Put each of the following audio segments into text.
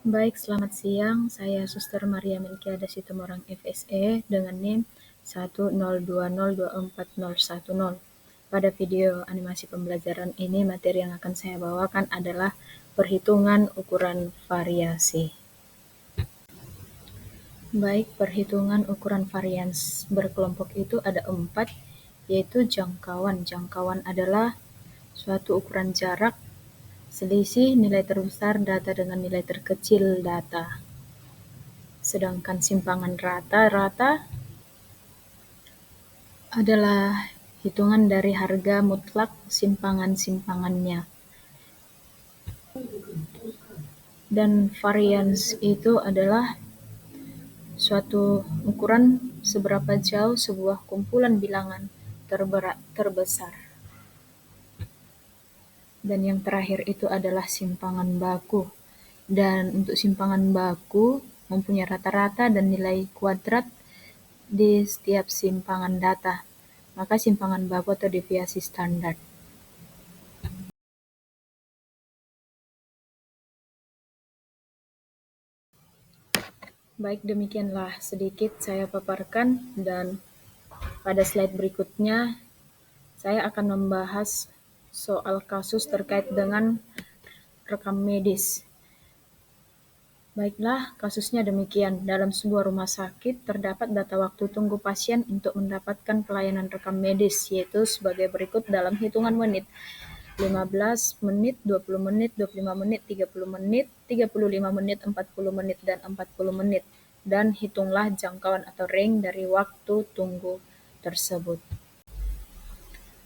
Baik, selamat siang. Saya Suster Maria Melkiada Situmorang FSE dengan NIM 102024010. Pada video animasi pembelajaran ini, materi yang akan saya bawakan adalah perhitungan ukuran variasi. Baik, perhitungan ukuran varians berkelompok itu ada 4, yaitu jangkauan. Jangkauan adalah suatu ukuran jarak, selisih nilai terbesar data dengan nilai terkecil data. Sedangkan simpangan rata-rata adalah hitungan dari harga mutlak simpangan-simpangannya. Dan varians itu adalah suatu ukuran seberapa jauh sebuah kumpulan bilangan terbesar. Dan yang terakhir itu adalah simpangan baku. Dan untuk simpangan baku mempunyai rata-rata dan nilai kuadrat di setiap simpangan data. Maka simpangan baku atau deviasi standar. Baik, demikianlah sedikit saya paparkan, dan pada slide berikutnya saya akan membahas soal kasus terkait dengan rekam medis. Baiklah, kasusnya demikian. Dalam sebuah rumah sakit terdapat data waktu tunggu pasien untuk mendapatkan pelayanan rekam medis, yaitu sebagai berikut dalam hitungan menit. 15 menit, 20 menit, 25 menit, 30 menit, 35 menit, 40 menit, dan 40 menit. Dan hitunglah jangkauan atau range dari waktu tunggu tersebut.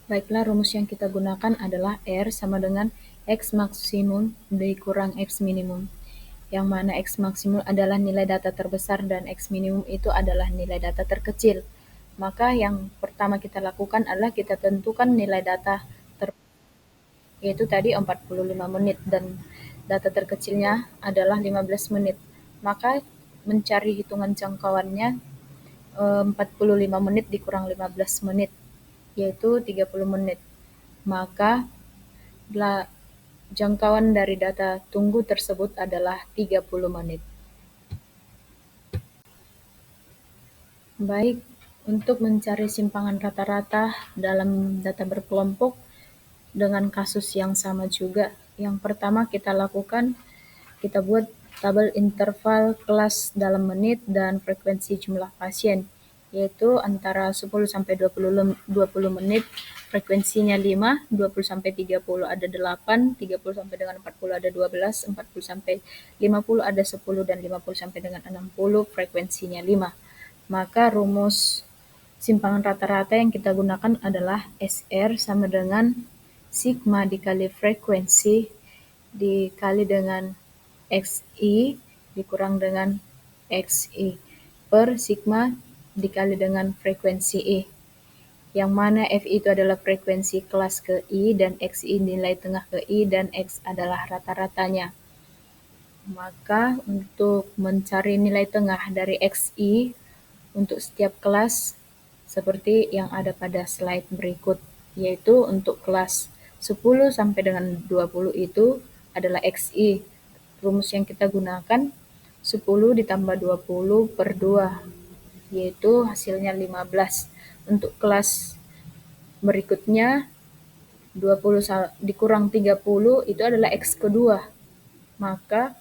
Baiklah, rumus yang kita gunakan adalah R sama dengan X maksimum dikurang X minimum. Yang mana X maksimum adalah nilai data terbesar dan X minimum itu adalah nilai data terkecil. Maka yang pertama kita lakukan adalah kita tentukan nilai data yaitu tadi 45 menit dan data terkecilnya adalah 15 menit. Maka mencari hitungan jangkauannya 45 menit dikurang 15 menit, yaitu 30 menit. Maka jangkauan dari data tunggu tersebut adalah 30 menit. Baik, untuk mencari simpangan rata-rata dalam data berkelompok dengan kasus yang sama juga. Yang pertama kita lakukan, kita buat tabel interval kelas dalam menit dan frekuensi jumlah pasien, yaitu antara 10 sampai 20 menit frekuensinya 5, 20 sampai 30 ada 8, 30 sampai dengan 40 ada 12, 40 sampai 50 ada 10, dan 50 sampai dengan 60 frekuensinya 5. Maka rumus simpangan rata-rata yang kita gunakan adalah SR sama dengan sigma dikali frekuensi dikali dengan XI dikurang dengan XI per sigma dikali dengan frekuensi I, yang mana F itu adalah frekuensi kelas ke I dan XI nilai tengah ke I dan X adalah rata-ratanya. Maka untuk mencari nilai tengah dari XI untuk setiap kelas seperti yang ada pada slide berikut, yaitu untuk kelas 10 sampai dengan 20 itu adalah XI. Rumus yang kita gunakan 10 ditambah 20 per 2, yaitu hasilnya 15. Untuk kelas berikutnya 20 dikurang 30 itu adalah X kedua. Maka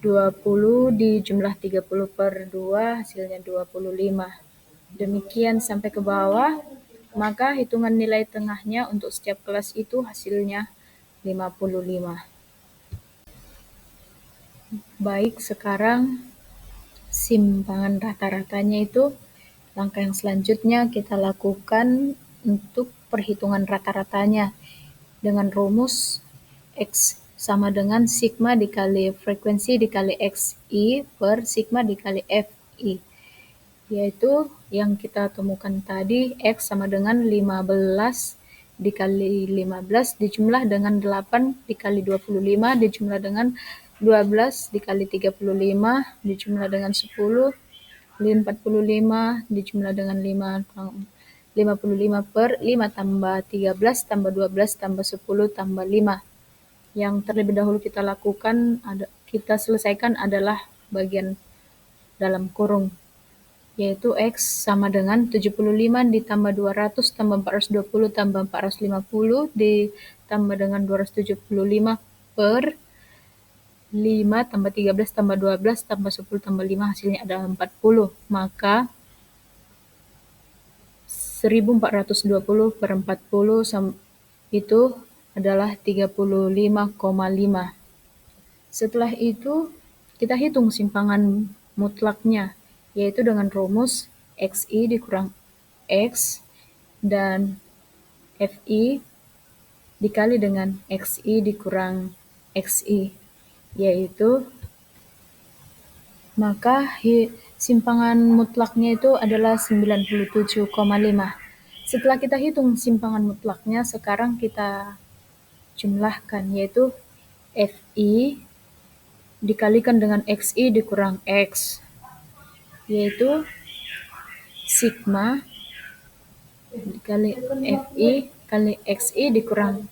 20 dijumlah 30 per 2 hasilnya 25. Demikian sampai ke bawah, maka hitungan nilai tengahnya untuk setiap kelas itu hasilnya 55. Baik, sekarang simpangan rata-ratanya itu langkah yang selanjutnya kita lakukan untuk perhitungan rata-ratanya dengan rumus X sama dengan sigma dikali frekuensi dikali XI per sigma dikali FI, yaitu yang kita temukan tadi X sama dengan 15 dikali 15 dijumlah dengan 8 dikali 25 dijumlah dengan 12 dikali 35 dijumlah dengan 10 45 dijumlah dengan 5 55 per 5 tambah 13 tambah 12 tambah 10 tambah 5. Yang terlebih dahulu kita lakukan kita selesaikan adalah bagian dalam kurung, yaitu X sama dengan 75 ditambah 200 tambah 420 tambah 450 ditambah dengan 275 per 5 tambah 13 tambah 12 tambah 10 tambah 5 hasilnya adalah 40. Maka 1420 per 40 itu adalah 35,5. Setelah itu kita hitung simpangan mutlaknya, yaitu dengan rumus XI dikurang X dan FI dikali dengan XI dikurang XI, yaitu maka simpangan mutlaknya itu adalah 97,5. Setelah kita hitung simpangan mutlaknya, sekarang kita jumlahkan, yaitu FI dikalikan dengan XI dikurang X, yaitu sigma dikali FI kali XI dikurang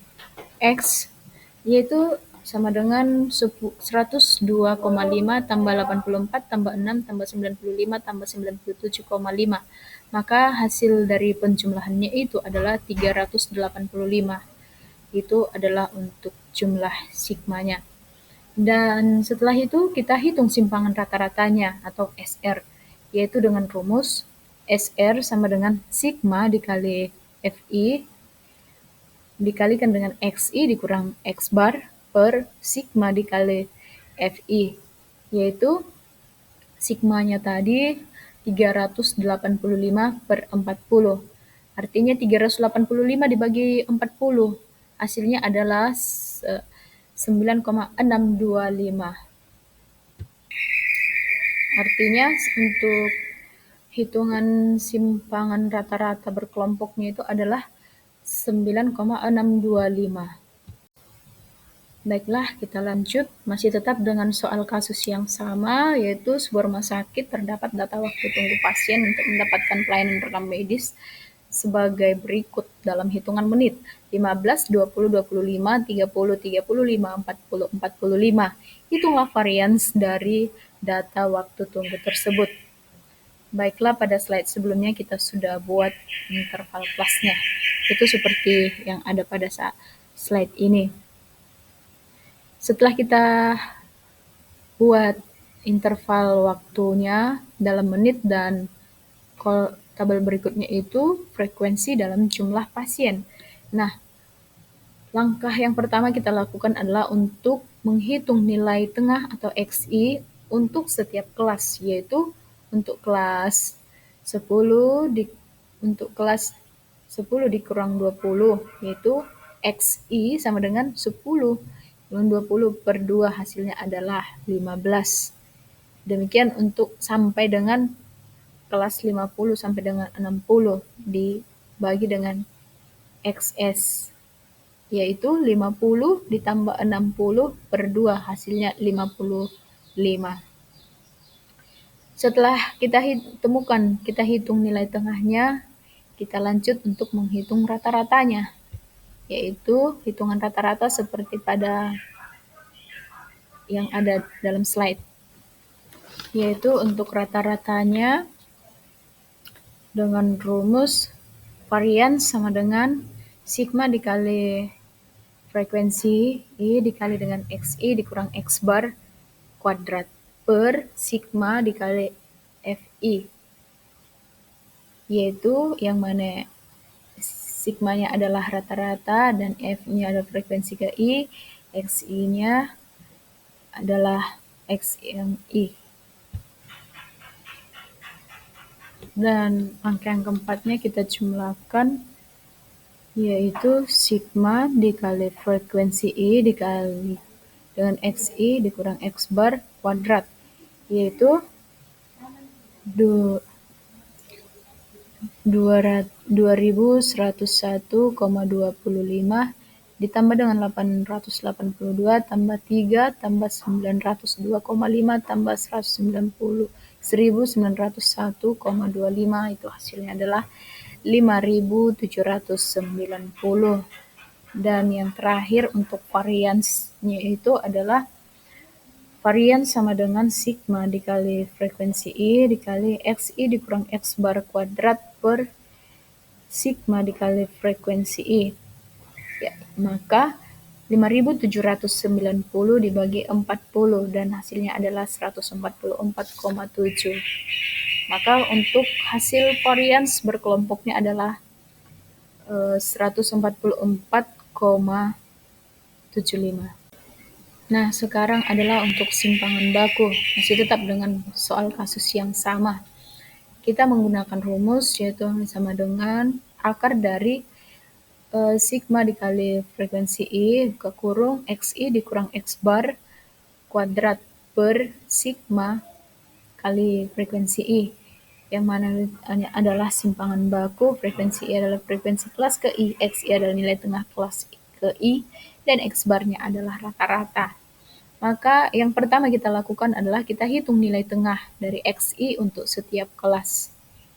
X, yaitu sama dengan 102,5 tambah 84 tambah 6 tambah 95 tambah 97,5. Maka hasil dari penjumlahannya itu adalah 385. Itu adalah untuk jumlah sigmanya. Dan setelah itu kita hitung simpangan rata-ratanya atau SR, yaitu dengan rumus SR sama dengan sigma dikali FI dikalikan dengan XI dikurang X bar per sigma dikali FI, yaitu sigmanya tadi 385 per 40. Artinya 385 dibagi 40, hasilnya adalah 9,625. Artinya untuk hitungan simpangan rata-rata berkelompoknya itu adalah 9,625. Baiklah, kita lanjut. Masih tetap dengan soal kasus yang sama, yaitu sebuah rumah sakit terdapat data waktu tunggu pasien untuk mendapatkan pelayanan rekam medis sebagai berikut dalam hitungan menit: 15, 20, 25, 30, 35, 40, 45. Hitunglah varians dari data waktu tunggu tersebut. Baiklah, pada slide sebelumnya kita sudah buat interval kelasnya. Itu seperti yang ada pada slide ini. Setelah kita buat interval waktunya dalam menit dan tabel berikutnya itu frekuensi dalam jumlah pasien. Nah, langkah yang pertama kita lakukan adalah untuk menghitung nilai tengah atau XI untuk setiap kelas, yaitu untuk kelas 10 untuk kelas 10 dikurang 20, yaitu XI sama dengan 10. 20 per 2 hasilnya adalah 15. Demikian untuk sampai dengan kelas 50 sampai dengan 60 dibagi dengan XS, yaitu 50 ditambah 60 per 2 hasilnya 55. Setelah kita hitung nilai tengahnya, kita lanjut untuk menghitung rata-ratanya, yaitu hitungan rata-rata seperti pada yang ada dalam slide, yaitu untuk rata-ratanya dengan rumus varians sama dengan sigma dikali frekuensi I dikali dengan XI dikurang X bar kuadrat per sigma dikali FI, yaitu yang mana sigmanya adalah rata-rata dan F-nya adalah frekuensi ke I, XI-nya adalah XMI. Dan angka yang keempatnya kita jumlahkan, yaitu sigma dikali frekuensi I dikali dengan XI dikurang X bar kuadrat, yaitu 2101,25 ditambah dengan 882 tambah 3 tambah 902,5 tambah 1901,25, itu hasilnya adalah 5.790. Dan yang terakhir untuk variansnya itu adalah Varian sama dengan sigma dikali frekuensi I dikali XI dikurang X bar kuadrat per sigma dikali frekuensi I. Ya, maka 5.790 dibagi 40 dan hasilnya adalah 144,7. Maka untuk hasil varians berkelompoknya adalah 144,75. Nah, sekarang adalah untuk simpangan baku, masih tetap dengan soal kasus yang sama. Kita menggunakan rumus yaitu sama dengan akar dari sigma dikali frekuensi I ke kurung XI dikurang X bar kuadrat per sigma kali frekuensi I, yang mana adalah simpangan baku, frekuensi I adalah frekuensi kelas ke I, XI adalah nilai tengah kelas ke I, dan X barnya adalah rata-rata. Maka yang pertama kita lakukan adalah kita hitung nilai tengah dari XI untuk setiap kelas,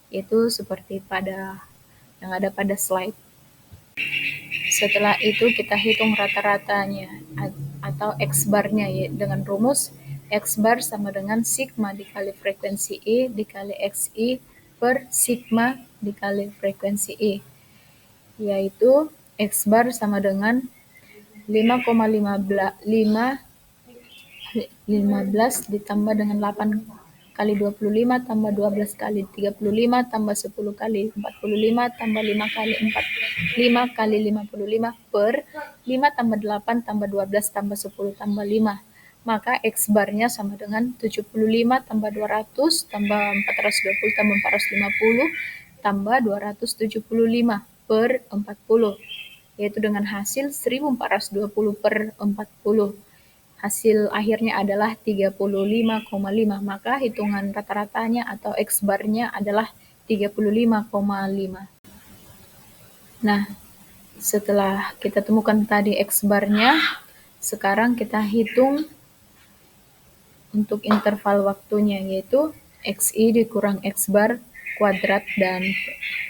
yaitu seperti pada yang ada pada slide. Setelah itu kita hitung rata-ratanya atau X barnya dengan rumus X bar sama dengan sigma dikali frekuensi I dikali XI per sigma dikali frekuensi I, yaitu X bar sama dengan 5,15 ditambah dengan 8 kali 25 tambah 12 kali 35 tambah 10 kali 45 tambah 5 kali 5 kali 55 per 5 tambah 8 tambah 12 tambah 10 tambah 5. Maka X barnya sama dengan 75 tambah 200 tambah 420 tambah 450 tambah 275 per 40, yaitu dengan hasil 1420 per 40. Hasil akhirnya adalah 35,5, maka hitungan rata-ratanya atau X barnya adalah 35,5. Nah, setelah kita temukan tadi X barnya, sekarang kita hitung untuk interval waktunya, yaitu XI dikurang X bar kuadrat dan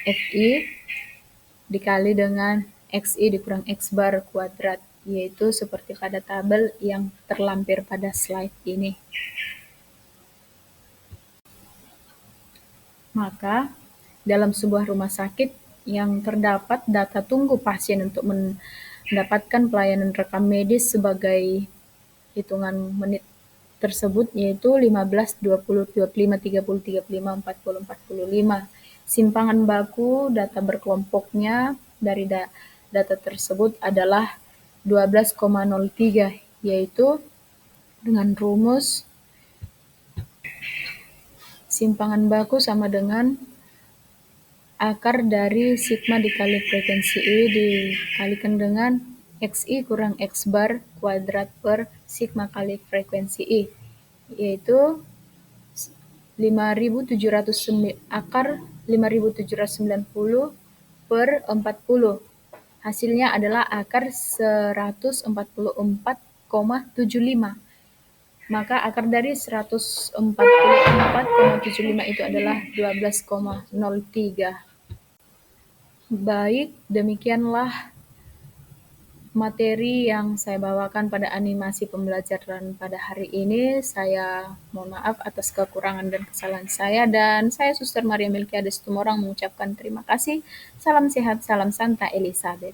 FI dikali dengan XI dikurang X bar kuadrat, yaitu seperti pada tabel yang terlampir pada slide ini. Maka, dalam sebuah rumah sakit yang terdapat data tunggu pasien untuk mendapatkan pelayanan rekam medis sebagai hitungan menit tersebut, yaitu 15, 20, 25, 30, 35, 40, 45. Simpangan baku data berkelompoknya dari data tersebut adalah 12,03, yaitu dengan rumus simpangan baku sama dengan akar dari sigma dikali frekuensi I dikalikan dengan XI kurang X bar kuadrat per sigma kali frekuensi I, yaitu akar 5.790 per 40. Hasilnya adalah akar 144,75. Maka akar dari 144,75 itu adalah 12,03. Baik, demikianlah materi yang saya bawakan pada animasi pembelajaran pada hari ini. Saya mohon maaf atas kekurangan dan kesalahan saya, dan saya Suster Maria Melkiades Tumorang mengucapkan terima kasih. Salam sehat, salam Santa Elizabeth.